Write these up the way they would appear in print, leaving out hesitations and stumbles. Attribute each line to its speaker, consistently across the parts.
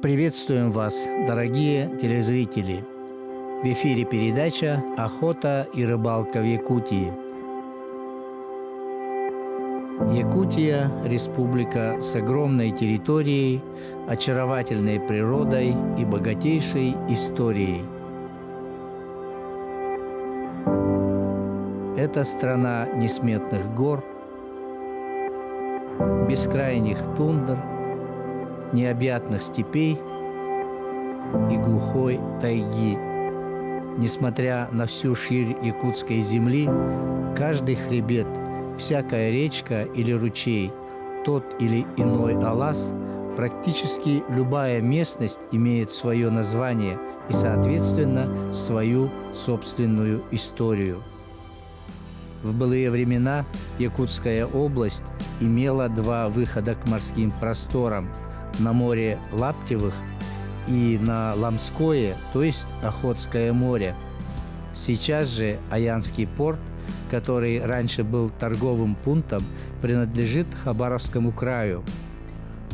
Speaker 1: Приветствуем вас, дорогие телезрители! В эфире передача «Охота и рыбалка в Якутии». Якутия – республика с огромной территорией, очаровательной природой и богатейшей историей. Это страна несметных гор, бескрайних тундр, необъятных степей и глухой тайги. Несмотря на всю ширь якутской земли, каждый хребет, всякая речка или ручей, тот или иной алаз, практически любая местность имеет свое название и, соответственно, свою собственную историю. В былые времена Якутская область имела два выхода к морским просторам – на море Лаптевых и на Ламское, то есть Охотское море. Сейчас же Аянский порт, который раньше был торговым пунктом, принадлежит Хабаровскому краю.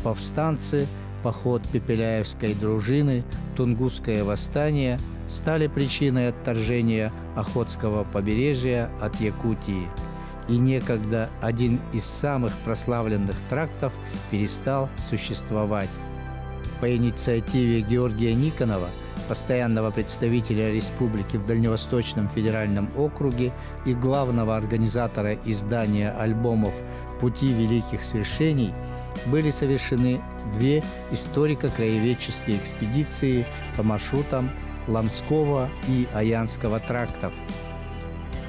Speaker 1: Повстанцы, поход Пепеляевской дружины, Тунгусское восстание стали причиной отторжения Охотского побережья от Якутии. И некогда один из самых прославленных трактов перестал существовать. По инициативе Георгия Никонова, постоянного представителя республики в Дальневосточном федеральном округе и главного организатора издания альбомов «Пути великих свершений», были совершены две историко-краеведческие экспедиции по маршрутам Ламского и Аянского трактов.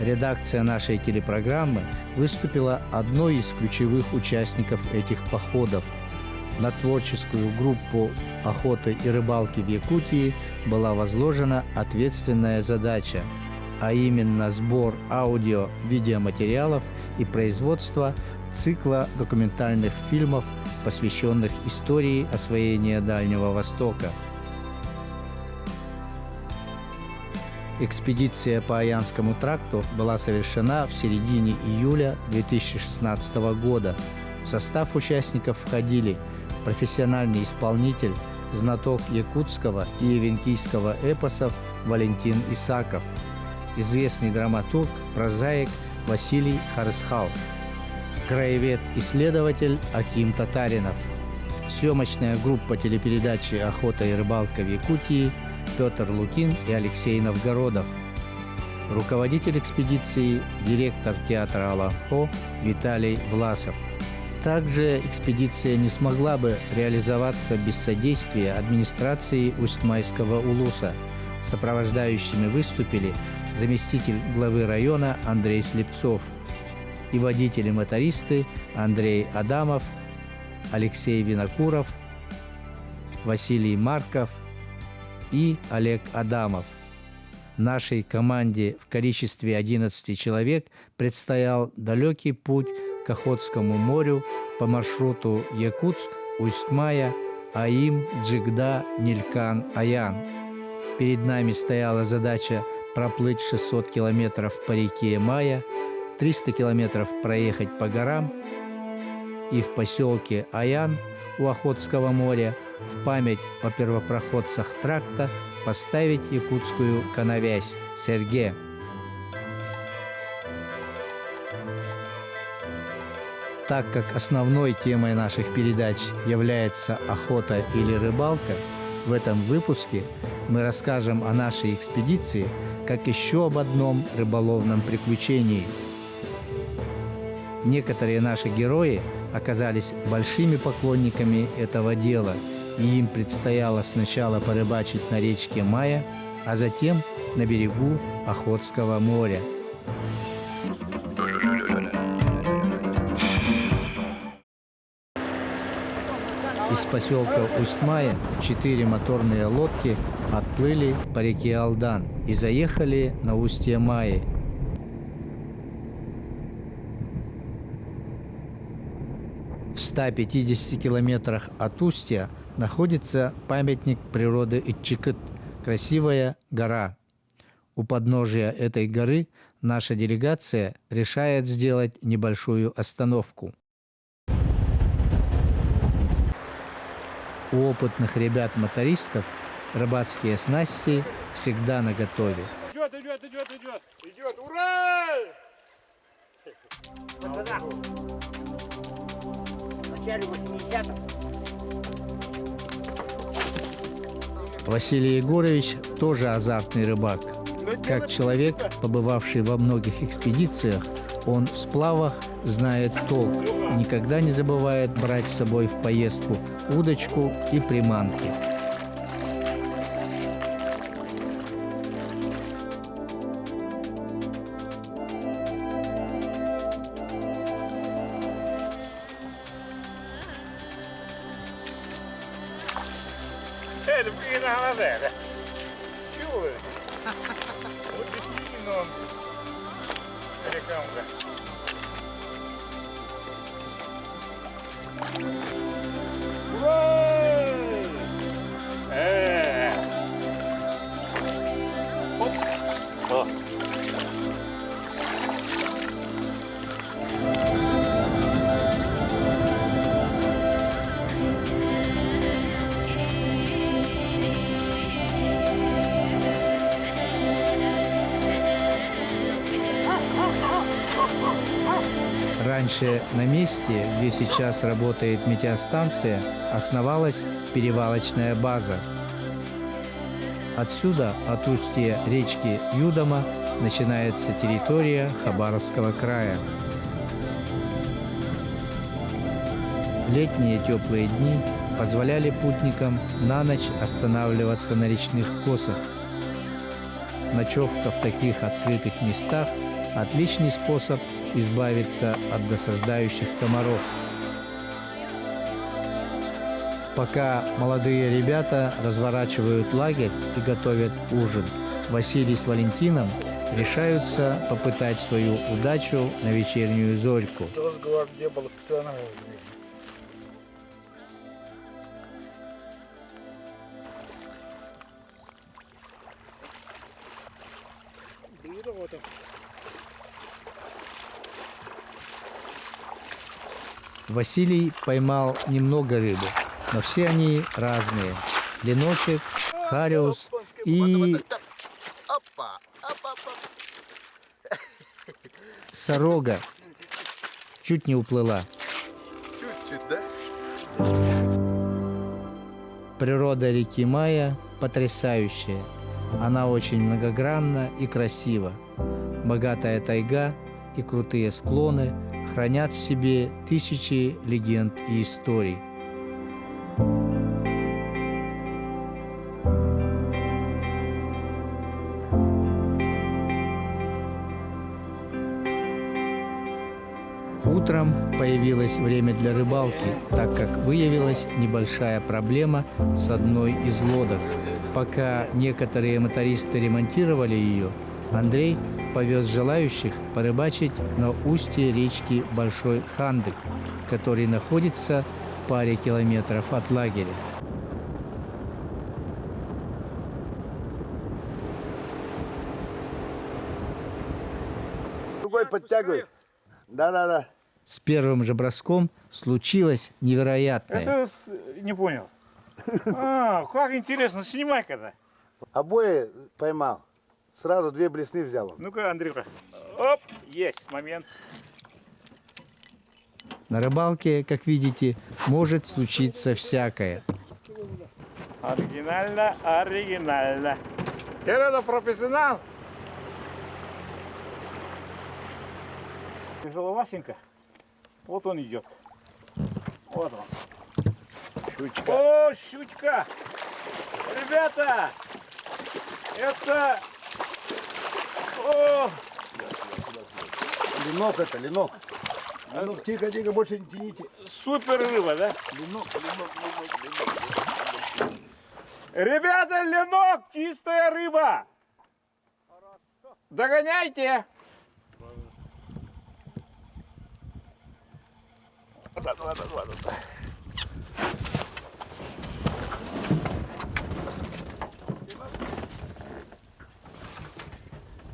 Speaker 1: Редакция нашей телепрограммы выступила одной из ключевых участников этих походов. На творческую группу охоты и рыбалки в Якутии была возложена ответственная задача, а именно сбор аудио-видеоматериалов и производство цикла документальных фильмов, посвященных истории освоения Дальнего Востока. Экспедиция по Аянскому тракту была совершена в середине июля 2016 года. В состав участников входили профессиональный исполнитель, знаток якутского и эвенкийского эпосов Валентин Исаков, известный драматург, прозаик Василий Харысхал, краевед-исследователь Аким Татаринов, съемочная группа телепередачи «Охота и рыбалка в Якутии» Петр Лукин и Алексей Новгородов, руководитель экспедиции, директор театра Аламхо Виталий Власов. Также экспедиция не смогла бы реализоваться без содействия администрации Усть-Майского улуса. Сопровождающими выступили заместитель главы района Андрей Слепцов и водители-мотористы Андрей Адамов, Алексей Винокуров, Василий Марков и Олег Адамов. Нашей команде в количестве 11 человек предстоял далекий путь к Охотскому морю по маршруту Якутск, Усть-Мая, Аим, Джигда, Нилькан, Аян. Перед нами стояла задача проплыть 600 километров по реке Мая, 300 километров проехать по горам и в поселке Аян у Охотского моря в память о первопроходцах тракта поставить якутскую коновязь «Серге». Так как основной темой наших передач является охота или рыбалка, в этом выпуске мы расскажем о нашей экспедиции как еще об одном рыболовном приключении. Некоторые наши герои оказались большими поклонниками этого дела, и им предстояло сначала порыбачить на речке Мая, а затем на берегу Охотского моря. Из поселка Усть-Мая 4 моторные лодки отплыли по реке Алдан и заехали на устье Майи. В 150 километрах от Устья находится памятник природы Итчекыт – красивая гора. У подножия этой горы наша делегация решает сделать небольшую остановку. У опытных ребят-мотористов рыбацкие снасти всегда наготове.
Speaker 2: Идет, ура!
Speaker 3: Вот тогда, в начале 80-х,
Speaker 1: Василий Егорович тоже азартный рыбак. Как человек, побывавший во многих экспедициях, он в сплавах знает толк и никогда не забывает брать с собой в поездку удочку и приманки.
Speaker 2: Это блин, глаза. Чего? Вот действительно рекламка. Оп. О.
Speaker 1: Раньше на месте, где сейчас работает метеостанция, основалась перевалочная база. Отсюда, от устья речки Юдома, начинается территория Хабаровского края. Летние теплые дни позволяли путникам на ночь останавливаться на речных косах. Ночевка в таких открытых местах – отличный способ избавиться от досаждающих комаров. Пока молодые ребята разворачивают лагерь и готовят ужин, Василий с Валентином решаются попытать свою удачу на вечернюю зорьку.
Speaker 2: Разговор не было, кто она.
Speaker 1: Василий поймал немного рыбы, но все они разные. Леночек, хариус и сорога. Чуть не уплыла.
Speaker 2: Чуть-чуть, да?
Speaker 1: Природа реки Мая потрясающая. Она очень многогранна и красива. Богатая тайга и крутые склоны хранят в себе тысячи легенд и историй. Утром появилось время для рыбалки, так как выявилась небольшая проблема с одной из лодок. Пока некоторые мотористы ремонтировали ее, Андрей повез желающих порыбачить на устье речки Большой Хандык, который находится в паре километров от лагеря.
Speaker 4: Другой подтягивай. Да.
Speaker 1: С первым же броском случилось невероятное.
Speaker 2: Это не понял. А, как интересно, снимай-ка-то.
Speaker 4: Обои поймал. Сразу 2 блесны взял он.
Speaker 2: Ну-ка, Андрюха. Оп, есть момент.
Speaker 1: На рыбалке, как видите, может случиться всякое.
Speaker 2: Оригинально, оригинально. Это профессионал. Тяжеловасенько. Вот он идет. Вот он.
Speaker 4: Щучка.
Speaker 2: О, щучка! Ребята! Это... О!
Speaker 4: Ленок это, ленок. Ленок, тихо, больше не тяните.
Speaker 2: Супер рыба, да?
Speaker 4: Ленок.
Speaker 2: Ребята, ленок! Чистая рыба! Догоняйте!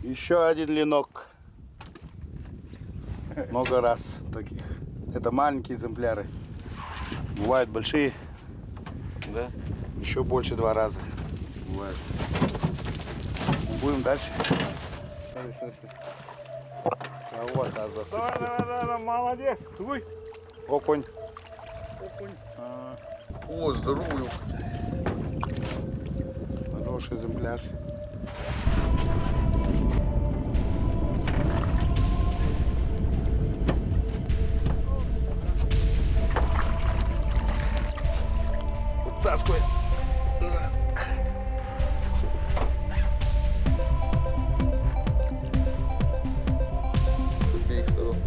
Speaker 4: Еще один ленок. Много раз таких. Это маленькие экземпляры. Бывают большие.
Speaker 2: Да.
Speaker 4: Еще больше 2 раза. Бывает. Будем дальше. Смотри, смотри, смотри. А вот,
Speaker 2: Давай, молодец. Твой.
Speaker 4: Окунь.
Speaker 3: О, здоровый.
Speaker 4: Хороший экземпляр.
Speaker 3: Вытаскивай. С обеих сторон.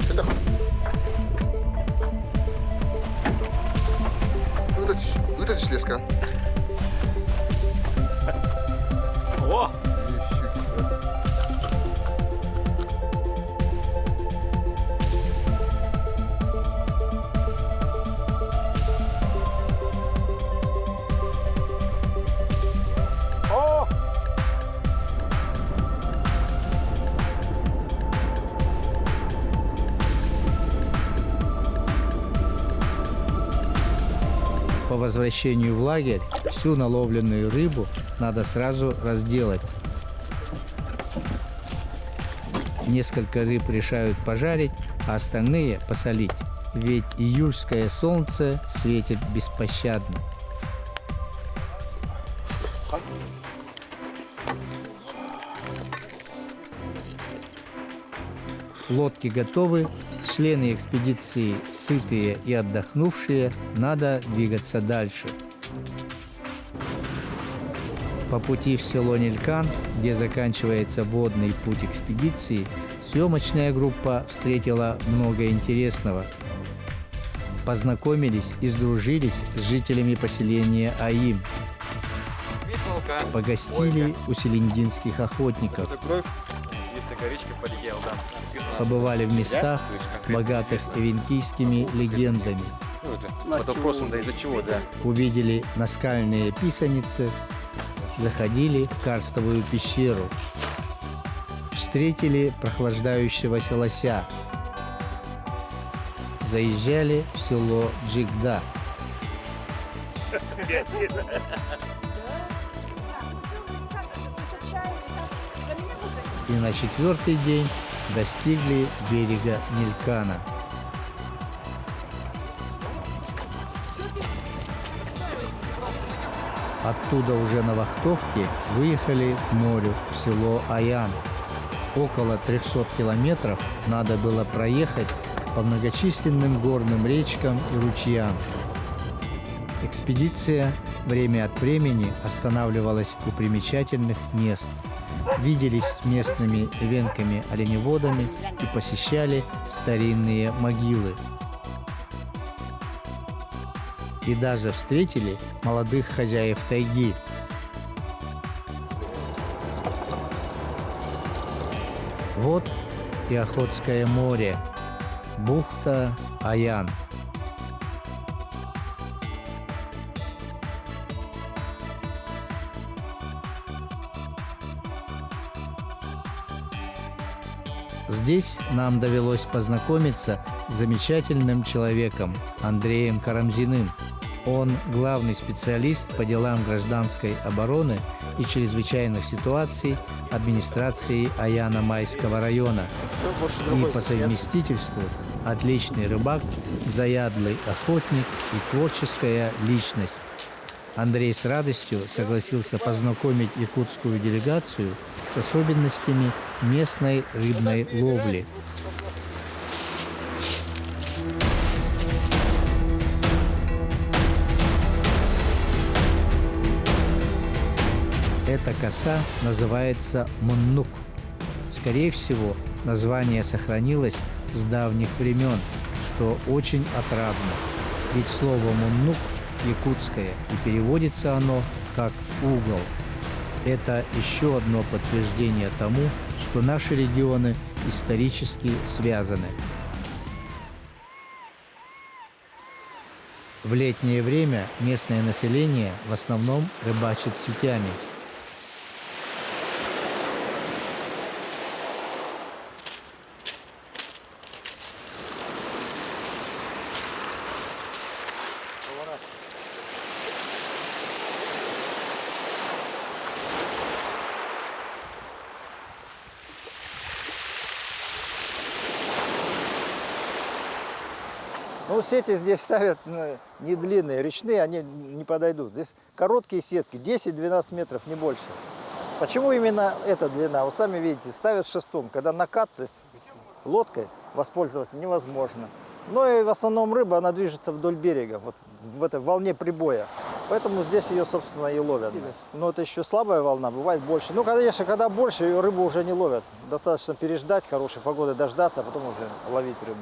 Speaker 3: Сюда. Вытащишь леска.
Speaker 2: О! О!
Speaker 1: По возвращению в лагерь всю наловленную рыбу надо сразу разделать. Несколько рыб решают пожарить, а остальные посолить. Ведь июльское солнце светит беспощадно. Лодки готовы, члены экспедиции сытые и отдохнувшие, надо двигаться дальше. По пути в село Нелькан, где заканчивается водный путь экспедиции, съемочная группа встретила много интересного. Познакомились и сдружились с жителями поселения Аим. Погостили у селендинских охотников. Побывали в местах, богатых эвенкийскими легендами.
Speaker 5: Под вопросом, да из-за чего, да?
Speaker 1: Увидели наскальные писаницы, заходили в карстовую пещеру. Встретили прохлаждающегося лося. Заезжали в село Джигда. И на 4-й день достигли берега Нелькана. Оттуда уже на вахтовке выехали к морю, в село Аян. Около 300 километров надо было проехать по многочисленным горным речкам и ручьям. Экспедиция время от времени останавливалась у примечательных мест. Виделись с местными эвенками-оленеводами и посещали старинные могилы. И даже встретили молодых хозяев тайги. Вот и Охотское море, бухта Аян. Здесь нам довелось познакомиться с замечательным человеком Андреем Карамзиным. Он главный специалист по делам гражданской обороны и чрезвычайных ситуаций администрации Аяна-Майского района. И по совместительству отличный рыбак, заядлый охотник и творческая личность. Андрей с радостью согласился познакомить якутскую делегацию с особенностями местной рыбной ловли. Эта коса называется муннук. Скорее всего, название сохранилось с давних времен, что очень отрадно. Ведь слово «муннук» якутское, и переводится оно как «угол». Это еще одно подтверждение тому, что наши регионы исторически связаны. В летнее время местное население в основном рыбачит сетями.
Speaker 6: Ну, сети здесь ставят не длинные, речные, они не подойдут. Здесь короткие сетки, 10-12 метров, не больше. Почему именно эта длина? Вот сами видите, ставят шестом, когда накат, то есть с лодкой воспользоваться невозможно. Но и в основном рыба, она движется вдоль берега, вот в этой волне прибоя. Поэтому здесь ее, собственно, и ловят. Но это еще слабая волна, бывает больше. Ну, конечно, когда больше, ее рыбу уже не ловят. Достаточно переждать, хорошей погоды дождаться, а потом уже ловить рыбу.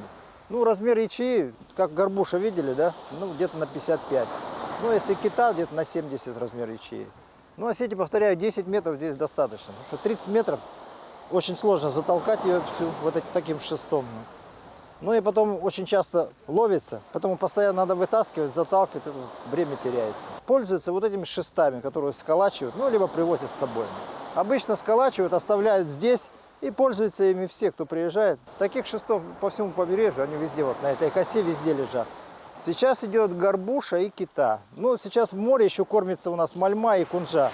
Speaker 6: Ну, размер ячеи, как горбуша видели, да? Ну, где-то на 55. Ну, если кита, где-то на 70 размер ячеи. Ну, а сети, повторяю, 10 метров здесь достаточно. Потому что 30 метров очень сложно затолкать ее всю вот таким шестом. Ну, и потом очень часто ловится, поэтому постоянно надо вытаскивать, заталкивать, время теряется. Пользуются вот этими шестами, которые сколачивают, ну, либо привозят с собой. Обычно сколачивают, оставляют здесь. И пользуются ими все, кто приезжает. Таких шестов по всему побережью, они везде, вот на этой косе везде лежат. Сейчас идет горбуша и кита. Ну, сейчас в море еще кормится у нас мальма и кунжа.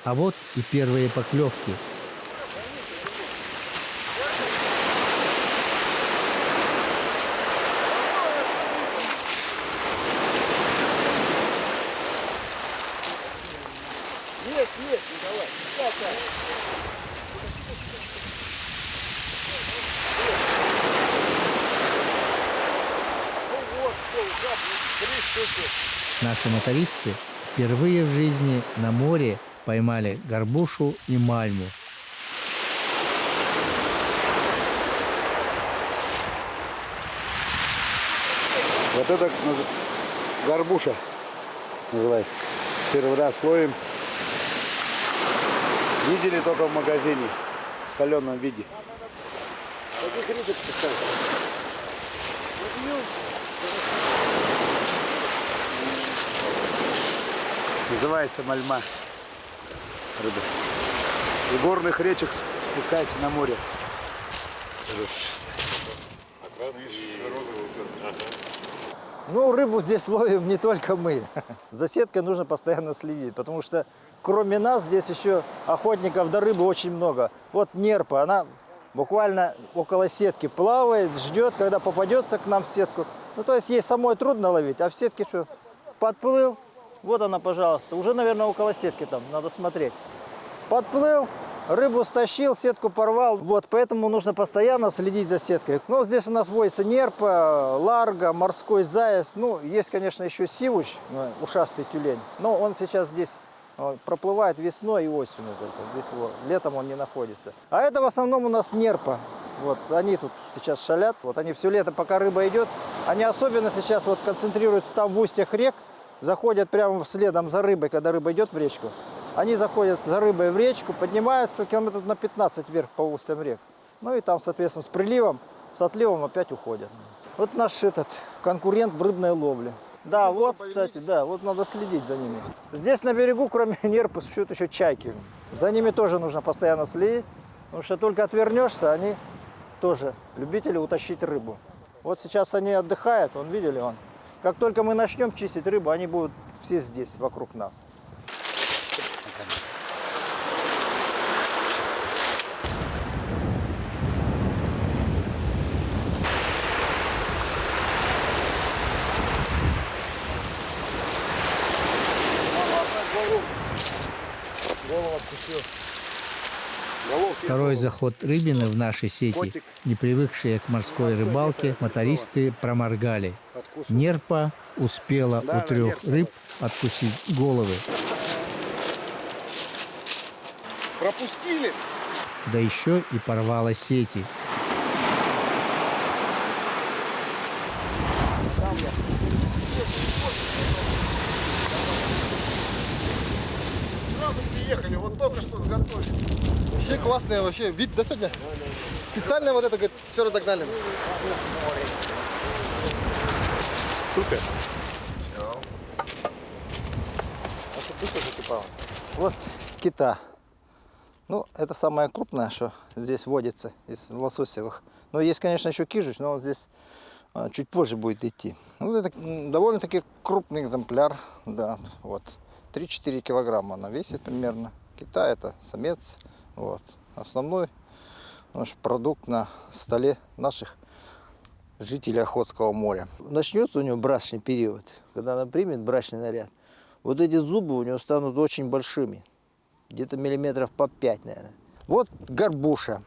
Speaker 1: А вот и первые поклевки. Наши мотористы впервые в жизни на море поймали горбушу и мальму.
Speaker 4: Вот это горбуша называется. Первый раз ловим. Видели только в магазине в соленом виде. Таких рыбок пускают. Называется мальма. Рыба. В горных речах спускается на море.
Speaker 6: Ну, рыбу здесь ловим не только мы. За сеткой нужно постоянно следить, потому что кроме нас здесь еще охотников до рыбы очень много. Вот нерпа, она буквально около сетки плавает, ждет, когда попадется к нам в сетку. Ну, то есть ей самой трудно ловить, а в сетке что? Подплыл, вот она, пожалуйста, уже, наверное, около сетки там, надо смотреть. Подплыл, рыбу стащил, сетку порвал. Вот, поэтому нужно постоянно следить за сеткой. Но здесь у нас водится нерпа, ларга, морской заяц. Ну, есть, конечно, еще сивуч, ушастый тюлень. Но он сейчас здесь проплывает весной и осенью. Здесь летом он не находится. А это в основном у нас нерпа. Вот, они тут сейчас шалят. Вот они все лето, пока рыба идет. Они особенно сейчас вот концентрируются там в устьях рек. Заходят прямо следом за рыбой, когда рыба идет в речку. Они заходят за рыбой в речку, поднимаются километров на 15 вверх по устьям рек. Ну и там, соответственно, с приливом, с отливом опять уходят. Вот наш конкурент в рыбной ловле. Да, вот, кстати, да, вот надо следить за ними. Здесь на берегу, кроме нерпы, существуют еще чайки. За ними тоже нужно постоянно следить, потому что только отвернешься, они тоже любители утащить рыбу. Вот сейчас они отдыхают, видели, Как только мы начнем чистить рыбу, они будут все здесь, вокруг нас. Голову откусил.
Speaker 1: Второй заход рыбины в нашей сети, не привыкшие к морской рыбалке, мотористы проморгали. Нерпа успела у 3 рыб откусить головы.
Speaker 3: Пропустили.
Speaker 1: Да еще и порвала сети.
Speaker 3: Сразу приехали, вот только что сготовили. Вообще классные, вообще. Вид, да, сегодня? Специально вот это, говорит, все разогнали.
Speaker 2: Супер.
Speaker 6: Вот кита. Ну, это самое крупное, что здесь водится из лососевых. Но есть, конечно, еще кижуч, но он здесь чуть позже будет идти. Ну, это довольно-таки крупный экземпляр, да, вот. 3-4 килограмма она весит примерно. Кита это самец, вот. Основной наш продукт на столе наших жителей Охотского моря. Начнется у него брачный период, когда она примет брачный наряд. Вот эти зубы у него станут очень большими. Где-то миллиметров по 5, наверное. Вот горбуша.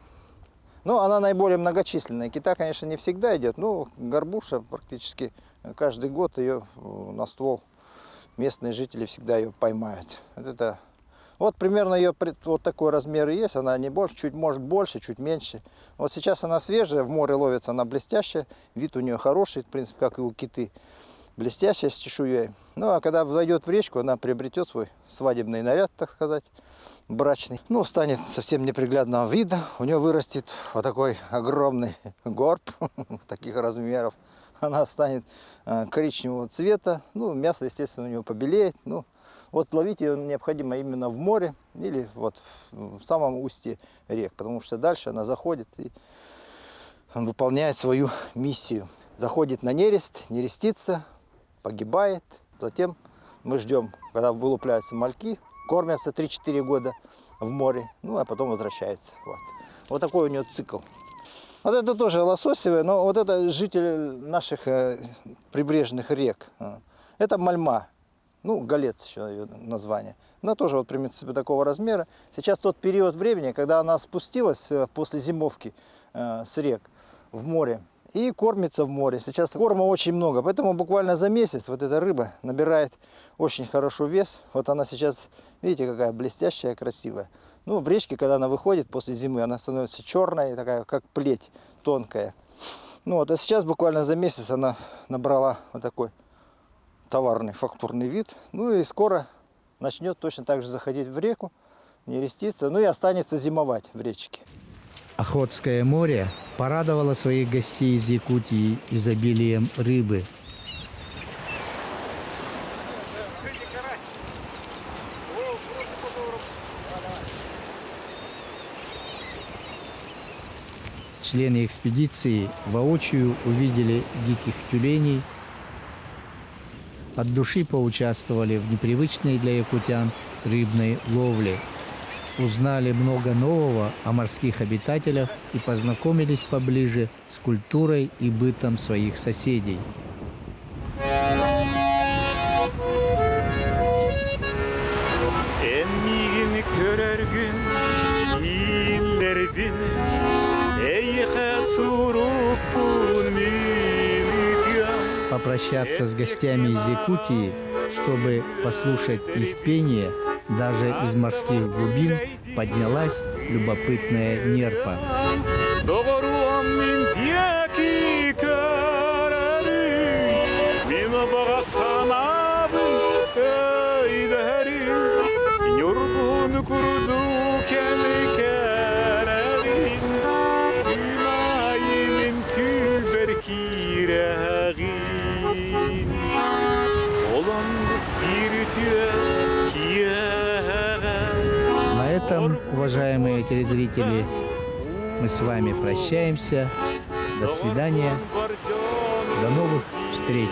Speaker 6: Ну, она наиболее многочисленная. Кита, конечно, не всегда идет, но горбуша практически каждый год ее на ствол местные жители всегда ее поймают. Вот примерно ее вот такой размер и есть. Она не больше, чуть может больше, чуть меньше. Вот сейчас она свежая, в море ловится, она блестящая. Вид у нее хороший, в принципе, как и у киты. Блестящая, с чешуей. Ну, а когда зайдет в речку, она приобретет свой свадебный наряд, так сказать, брачный. Ну, станет совсем неприглядного вида. У нее вырастет вот такой огромный горб таких размеров. Она станет коричневого цвета. Ну, мясо, естественно, у нее побелеет. Ну, вот ловить ее необходимо именно в море или вот в самом устье рек, потому что дальше она заходит и выполняет свою миссию. Заходит на нерест, нерестится, погибает. Затем мы ждем, когда вылупляются мальки, кормятся 3-4 года в море, ну а потом возвращаются. Вот такой у нее цикл. Вот это тоже лососевая, но вот это житель наших прибрежных рек. Это мальма, ну голец еще ее название. Она тоже вот примерно такого размера. Сейчас тот период времени, когда она спустилась после зимовки с рек в море. И кормится в море. Сейчас корма очень много, поэтому буквально за месяц вот эта рыба набирает очень хороший вес. Вот она сейчас, видите, какая блестящая, красивая. Ну, в речке, когда она выходит после зимы, она становится черная, такая, как плеть, тонкая. Ну вот, а сейчас буквально за месяц она набрала вот такой товарный, фактурный вид. Ну и скоро начнет точно так же заходить в реку, нереститься, ну и останется зимовать в речке.
Speaker 1: Охотское море порадовало своих гостей из Якутии изобилием рыбы. Члены экспедиции воочию увидели диких тюленей, от души поучаствовали в непривычной для якутян рыбной ловле. Узнали много нового о морских обитателях и познакомились поближе с культурой и бытом своих соседей. Попрощаться с гостями из Якутии, чтобы послушать их пение, даже из морских глубин поднялась любопытная нерпа. На этом, уважаемые телезрители, мы с вами прощаемся. До свидания. До новых встреч.